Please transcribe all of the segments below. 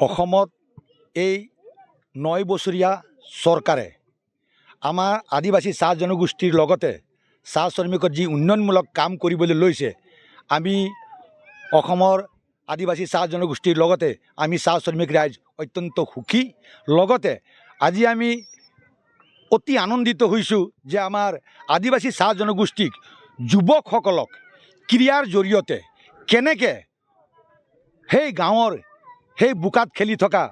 অসমত এই ৯ বছৰীয়া চৰকাৰে আমাৰ আদিবাসী চাহ জনগোষ্ঠীৰ লগতে চাহ শ্ৰমিকৰ যি উন্নয়নমূলক কাম কৰিবলৈ লৈছে, আমি অসমৰ আদিবাসী চাহ জনগোষ্ঠীৰ লগতে আমি চাহ শ্ৰমিক ৰাইজ অত্যন্ত সুখী। লগতে আজি আমি অতি আনন্দিত হৈছোঁ যে আমাৰ আদিবাসী চাহ জনগোষ্ঠীক যুৱকসকলক ক্ৰীড়াৰ জৰিয়তে কেনেকৈ সেই গাঁৱৰ সেই বোকাত খেলি থকা,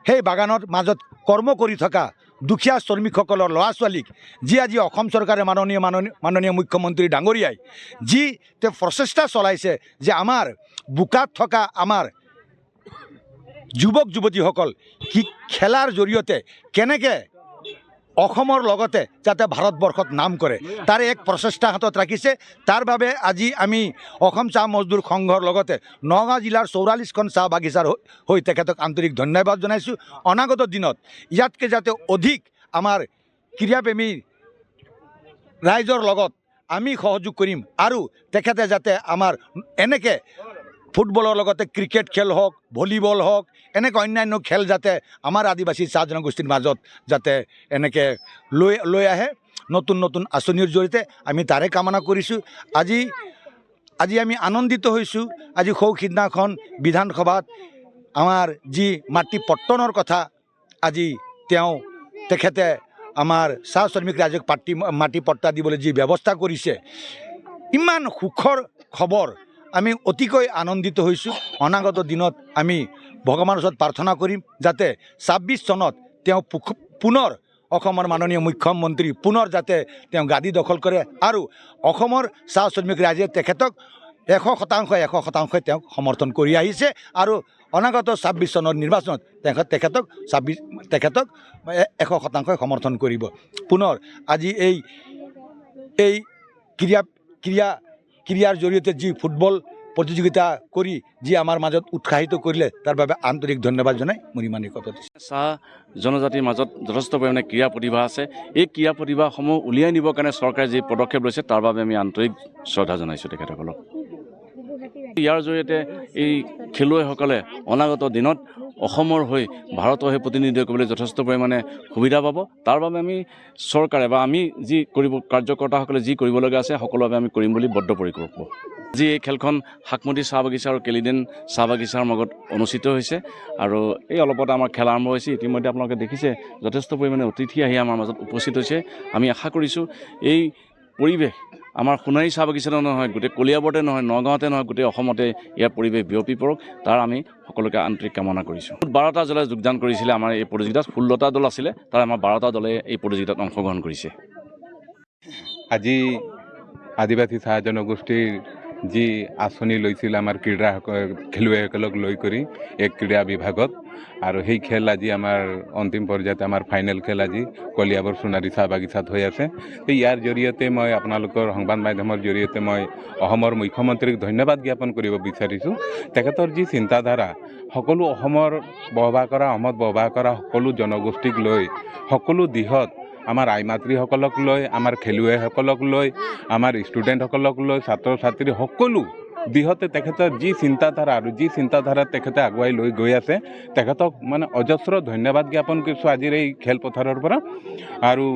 সেই বাগানৰ মাজত কৰ্ম কৰি থকা দুখীয়া শ্ৰমিকসকলৰ ল'ৰা ছোৱালীক যি আজি অসম চৰকাৰে মাননীয় মুখ্যমন্ত্ৰী ডাঙৰীয়াই যি তেওঁ প্ৰচেষ্টা চলাইছে যে আমাৰ বোকাত থকা আমাৰ যুৱক যুৱতীসকল কি খেলাৰ জৰিয়তে কেনেকৈ অসমৰ লগতে যাতে ভাৰতবৰ্ষত নাম কৰে, তাৰে এক প্ৰচেষ্টা হাতত ৰাখিছে। তাৰ বাবে আজি আমি অসম চাহ মজদুৰ সংঘৰ লগতে নগাঁও জিলাৰ ৪৪খন চাহ বাগিচাৰ হৈ তেখেতক আন্তৰিক ধন্যবাদ জনাইছোঁ। অনাগত দিনত ইয়াতকৈ যাতে অধিক আমাৰ ক্ৰীড়াপ্ৰেমী ৰাইজৰ লগত আমি সহযোগ কৰিম আৰু তেখেতে যাতে আমাৰ এনেকৈ ফুটবলৰ লগতে ক্ৰিকেট খেল হওক, ভলীবল হওক, এনেকৈ অন্যান্য খেল যাতে আমাৰ আদিবাসী চাহ জনগোষ্ঠীৰ মাজত যাতে এনেকৈ লৈ আহে নতুন নতুন আঁচনিৰ জৰিয়তে আমি তাৰে কামনা কৰিছোঁ। আজি আমি আনন্দিত হৈছোঁ। আজি সিদিনাখন বিধানসভাত আমাৰ যি মাটি পট্টনৰ কথা আজি তেখেতে আমাৰ চাহ শ্ৰমিক ৰাইজক মাটি পট্টা দিবলৈ যি ব্যৱস্থা কৰিছে, ইমান সুখৰ খবৰ, আমি অতিকৈ আনন্দিত হৈছোঁ। অনাগত দিনত আমি ভগৱানৰ ওচৰত প্ৰাৰ্থনা কৰিম যাতে ২৬ চনত তেওঁ পুনৰ অসমৰ মাননীয় মুখ্যমন্ত্ৰী পুনৰ যাতে তেওঁ গাদী দখল কৰে আৰু অসমৰ চাহ শ্ৰমিক ৰাইজে তেখেতক ১০০% তেওঁক সমৰ্থন কৰি আহিছে আৰু অনাগত ২৬ চনৰ নিৰ্বাচনত তেখেতক ১০০% সমৰ্থন কৰিব। পুনৰ আজি এই ক্ৰীড়াৰ জৰিয়তে যি ফুটবল প্ৰতিযোগিতা কৰি যি আমাৰ মাজত উৎসাহিত কৰিলে তাৰ বাবে আন্তৰিক ধন্যবাদ জনাই মোৰ ইমানেই কথা দিছোঁ। চাহ জনজাতিৰ মাজত যথেষ্ট পৰিমাণে ক্ৰীড়া প্ৰতিভা আছে। এই ক্ৰীড়া প্ৰতিভাসমূহ উলিয়াই নিবৰ কাৰণে চৰকাৰে যি পদক্ষেপ লৈছে তাৰ বাবে আমি আন্তৰিক শ্ৰদ্ধা জনাইছোঁ তেখেতসকলক। ইয়াৰ জৰিয়তে এই খেলুৱৈসকলে অনাগত দিনত অসমৰ হৈ ভাৰতৰ হৈ প্ৰতিনিধিত্ব কৰিবলৈ যথেষ্ট পৰিমাণে সুবিধা পাব। তাৰ বাবে আমি চৰকাৰে বা আমি যি কাৰ্যকৰ্তাসকলে যি কৰিবলগীয়া আছে সকলোভাৱে আমি কৰিম বুলি বদ্ধপৰিকৰ। আজি এই খেলখন শাকমতি চাহ বাগিচা আৰু কেলিডেন চাহ বাগিচাৰ মাজত অনুষ্ঠিত হৈছে আৰু এই অলপতে আমাৰ খেল আৰম্ভ হৈছে। ইতিমধ্যে আপোনালোকে দেখিছে যথেষ্ট পৰিমাণে অতিথি আহি আমাৰ মাজত উপস্থিত হৈছে। আমি আশা কৰিছোঁ এই পৰিৱেশ আমাৰ সোণাৰী চাহ বাগিচাতে নহয়, গোটেই কলিয়াবৰতে নহয়, নগাঁৱতে নহয়, গোটেই অসমতে ইয়াৰ পৰিৱেশ বিয়পি পৰক, তাৰ আমি সকলোকে আন্তৰিক কামনা কৰিছোঁ। ১২টা দলে যোগদান কৰিছিলে আমাৰ এই প্ৰতিযোগিতাত। 16টা দল আছিলে, তাৰ আমাৰ 12টা দলে এই প্ৰতিযোগিতাত অংশগ্ৰহণ কৰিছে। আজি আদিবাসী চাহ জনগোষ্ঠীৰ যি আঁচনি লৈছিল আমাৰ খেলুৱৈসকলক লৈ কৰি এক ক্ৰীড়া বিভাগত, আৰু সেই খেল আজি আমাৰ অন্তিম পৰ্যায়ত আমাৰ ফাইনেল খেল আজি কলিয়াবৰ সোণাৰী চাহ বাগিচাত হৈ আছে। ইয়াৰ জৰিয়তে মই আপোনালোকৰ সংবাদ মাধ্যমৰ জৰিয়তে মই অসমৰ মুখ্যমন্ত্ৰীক ধন্যবাদ জ্ঞাপন কৰিব বিচাৰিছোঁ। তেখেতৰ যি চিন্তাধাৰা, সকলো অসমত বসবাস কৰা সকলো জনগোষ্ঠীক লৈ, সকলো দিশত আমাৰ আই মাতৃসকলক লৈ, আমাৰ খেলুৱৈসকলক লৈ, আমাৰ ষ্টুডেণ্টসকলক লৈ, ছাত্ৰ ছাত্ৰী সকলো দিশতে তেখেতৰ যি চিন্তাধাৰা আৰু যি চিন্তাধাৰা তেখেতে আগুৱাই লৈ গৈ আছে, তেখেতক মানে অজস্ৰ ধন্যবাদ জ্ঞাপন কৰিছোঁ আজিৰ এই খেলপথাৰৰ পৰা। আৰু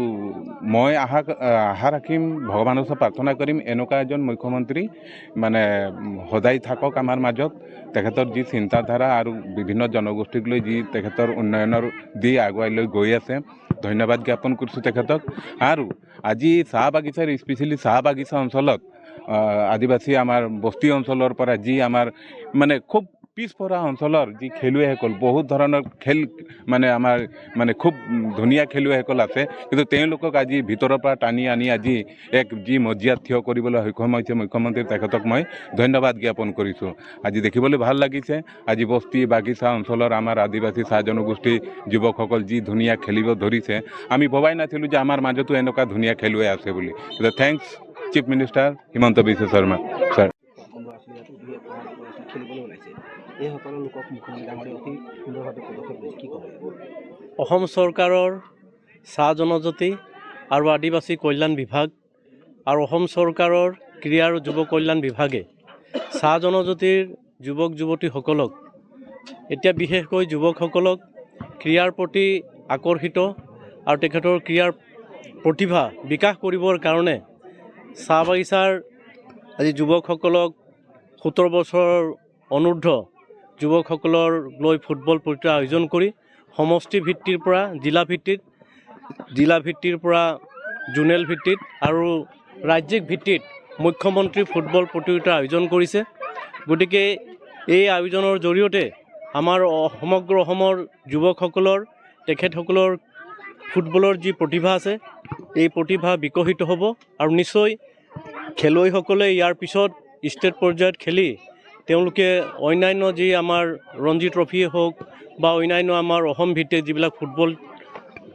মই আশা ৰাখিম, ভগৱানৰ ওচৰত প্ৰাৰ্থনা কৰিম এনেকুৱা এজন মুখ্যমন্ত্ৰী মানে সদায় থাকক আমাৰ মাজত। তেখেতৰ যি চিন্তাধাৰা আৰু বিভিন্ন জনগোষ্ঠীক লৈ যি তেখেতৰ উন্নয়নৰ দি আগুৱাই লৈ গৈ আছে, ধন্যবাদ জ্ঞাপন কৰিছোঁ তেখেতক। আৰু আজি চাহ বাগিচাৰ স্পেচিয়েলি চাহ বাগিচা অঞ্চলত আদিবাসী আমাৰ বস্তি অঞ্চলৰ পৰা যি আমাৰ মানে খুব পিছপৰা অঞ্চলৰ যি খেলুৱৈসকল, বহুত ধৰণৰ খেল আমাৰ খুব ধুনীয়া খেলুৱৈসকল আছে, কিন্তু তেওঁলোকক আজি ভিতৰৰ পৰা টানি আনি আজি এক যি মজিয়াত থিয় কৰিবলৈ সক্ষম হৈছে মুখ্যমন্ত্ৰী, তেখেতক মই ধন্যবাদ জ্ঞাপন কৰিছোঁ। আজি দেখিবলৈ ভাল লাগিছে, আজি বস্তি বাগিচা অঞ্চলৰ আমাৰ আদিবাসী চাহ জনগোষ্ঠী যুৱকসকল যি ধুনীয়া খেলিব ধৰিছে। আমি ভবাই নাছিলোঁ যে আমাৰ মাজতো এনেকুৱা ধুনীয়া খেলুৱৈ আছে বুলি। Thanks chief minister Himanta Biswa Sarma sir. Assam চৰকাৰৰ চাহ জনজাতি আৰু আদিবাসী কল্যাণ বিভাগ আৰু অসম চৰকাৰৰ ক্ৰীড়া আৰু যুৱ কল্যাণ বিভাগে চাহ জনজাতিৰ যুৱক যুৱতীসকলক এতিয়া বিশেষকৈ যুৱকসকলক ক্ৰীড়াৰ প্ৰতি আকৰ্ষিত আৰু তেখেতৰ ক্ৰীড়াৰ প্ৰতিভা বিকাশ কৰিবৰ কাৰণে চাহ বাগিচাৰ আজি যুৱকসকলক 17 বছৰৰ অনূৰ্ধ্ব যুৱকসকলৰ লৈ ফুটবল প্ৰতিযোগিতা আয়োজন কৰি সমষ্টি ভিত্তিৰ পৰা জিলা ভিত্তিৰ পৰা জোনেল ভিত্তিত আৰু ৰাজ্যিক ভিত্তিত মুখ্যমন্ত্ৰী ফুটবল প্ৰতিযোগিতা আয়োজন কৰিছে। গতিকে এই আয়োজনৰ জৰিয়তে আমাৰ সমগ্ৰ অসমৰ যুৱকসকলৰ তেখেতসকলৰ ফুটবলৰ যি প্ৰতিভা আছে এই প্ৰতিভা বিকশিত হ'ব আৰু নিশ্চয় খেলুৱৈসকলে ইয়াৰ পিছত ষ্টেট পৰ্যায়ত খেলি তেওঁলোকে অন্যান্য যি আমাৰ ৰঞ্জী ট্ৰফিয়ে হওক বা অন্যান্য আমাৰ অসম ভিত্তিক যিবিলাক ফুটবল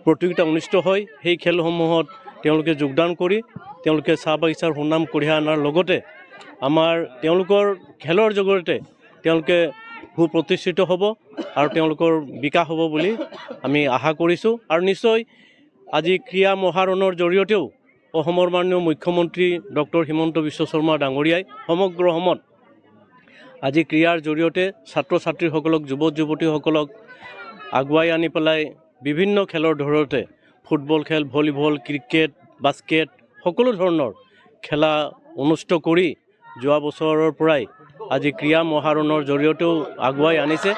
প্ৰতিযোগিতা অনুষ্ঠিত হয় সেই খেলসমূহত তেওঁলোকে যোগদান কৰি তেওঁলোকে চাহ বাগিচাৰ সুনাম কঢ়িয়াই অনাৰ লগতে তেওঁলোকৰ খেলৰ জৰিয়তে তেওঁলোকে সুপ্ৰতিষ্ঠিত হ'ব আৰু তেওঁলোকৰ বিকাশ হ'ব বুলি আমি আশা কৰিছোঁ। আৰু নিশ্চয় আজি ক্ৰীড়া মহাৰণৰ জৰিয়তেও অসমৰ মাননীয় মুখ্যমন্ত্ৰী ডক্টৰ হিমন্ত বিশ্ব শৰ্মা ডাঙৰীয়াই সমগ্ৰ অসমত আজি ক্ৰীড়াৰ জৰিয়তে ছাত্ৰ ছাত্ৰীসকলক যুৱতীসকলক আগুৱাই আনি পেলাই বিভিন্ন খেলৰ জৰিয়তে ফুটবল খেল, ভলীবল, ক্ৰিকেট, বাস্কেট সকলো ধৰণৰ খেলা অনুষ্ঠিত কৰি যোৱা বছৰৰ পৰাই আজি ক্ৰীড়া মহাৰণৰ জৰিয়তেও আগুৱাই আনিছে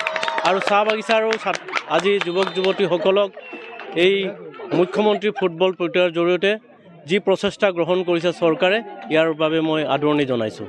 আৰু চাহ বাগিচাৰো আজি যুৱক যুৱতীসকলক এই মুখ্যমন্ত্ৰী ফুটবল প্ৰতিযোগিতাৰ জৰিয়তে যি প্ৰচেষ্টা গ্ৰহণ কৰিছে চৰকাৰে ইয়াৰ বাবে মই আদৰণি জনাইছোঁ।